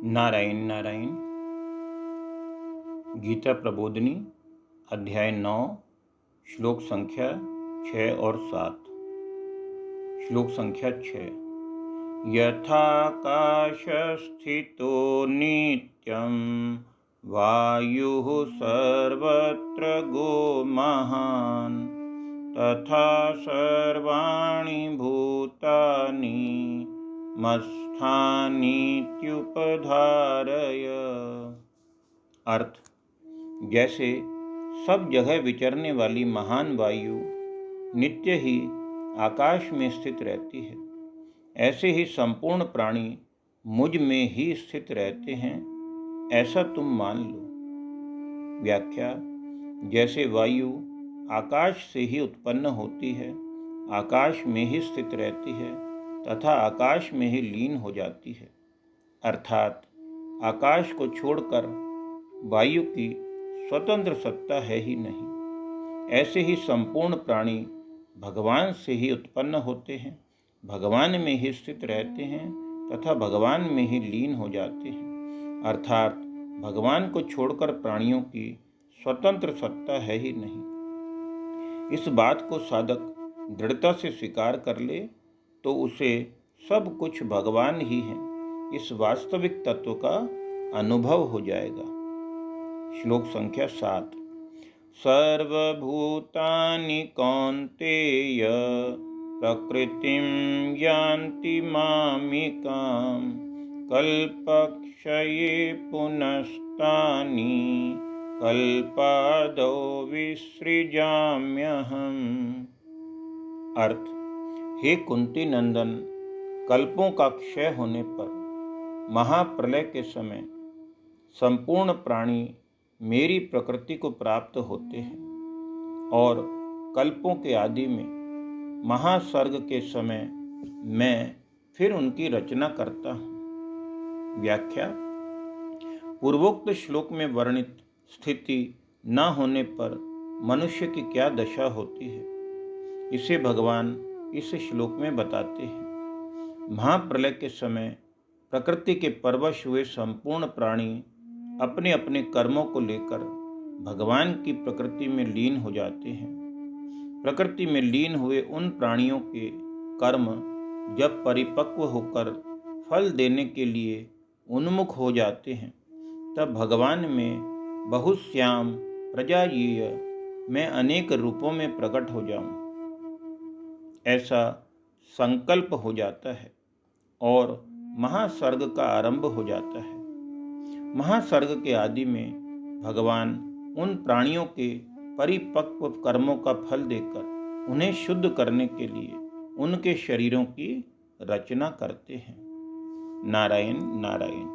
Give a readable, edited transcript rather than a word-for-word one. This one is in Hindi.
नारायण नारायण। गीता प्रबोधिनी अध्याय 9 श्लोक संख्या 6 और 7। श्लोक संख्या 6। यथाकाशस्थितो नित्यं वायुः सर्वत्र गो महान् तथा सर्वाणि भूतानि मत्स्थानीत्युपधारय। अर्थ, जैसे सब जगह विचरने वाली महान वायु नित्य ही आकाश में स्थित रहती है, ऐसे ही संपूर्ण प्राणी मुझ में ही स्थित रहते हैं, ऐसा तुम मान लो। व्याख्या। जैसे वायु आकाश से ही उत्पन्न होती है, आकाश में ही स्थित रहती है तथा आकाश में ही लीन हो जाती है, अर्थात आकाश को छोड़कर वायु की स्वतंत्र सत्ता है ही नहीं। ऐसे ही संपूर्ण प्राणी भगवान से ही उत्पन्न होते हैं, भगवान में ही स्थित रहते हैं तथा भगवान में ही लीन हो जाते हैं, अर्थात भगवान को छोड़कर प्राणियों की स्वतंत्र सत्ता है ही नहीं। इस बात को साधक दृढ़ता से स्वीकार कर ले तो उसे सब कुछ भगवान ही है, इस वास्तविक तत्व का अनुभव हो जाएगा। श्लोक संख्या 7। सर्वभूतानि कौन्तेय प्रकृतिं यान्ति मामिकां कल्पक्षये पुनस्तानि कल्पादौ विसृजाम्यहम्। अर्थ, हे कुंती नंदन, कल्पों का क्षय होने पर महाप्रलय के समय संपूर्ण प्राणी मेरी प्रकृति को प्राप्त होते हैं और कल्पों के आदि में महासर्ग के समय मैं फिर उनकी रचना करता हूँ। व्याख्या। पूर्वोक्त श्लोक में वर्णित स्थिति न होने पर मनुष्य की क्या दशा होती है, इसे भगवान इस श्लोक में बताते हैं। महाप्रलय के समय प्रकृति के परवश हुए संपूर्ण प्राणी अपने अपने कर्मों को लेकर भगवान की प्रकृति में लीन हो जाते हैं। प्रकृति में लीन हुए उन प्राणियों के कर्म जब परिपक्व होकर फल देने के लिए उन्मुख हो जाते हैं, तब भगवान में बहुश्याम प्रजायीय मैं अनेक रूपों में प्रकट हो जाऊं, ऐसा संकल्प हो जाता है और महासर्ग का आरंभ हो जाता है। महासर्ग के आदि में भगवान उन प्राणियों के परिपक्व कर्मों का फल देकर उन्हें शुद्ध करने के लिए उनके शरीरों की रचना करते हैं। नारायण नारायण।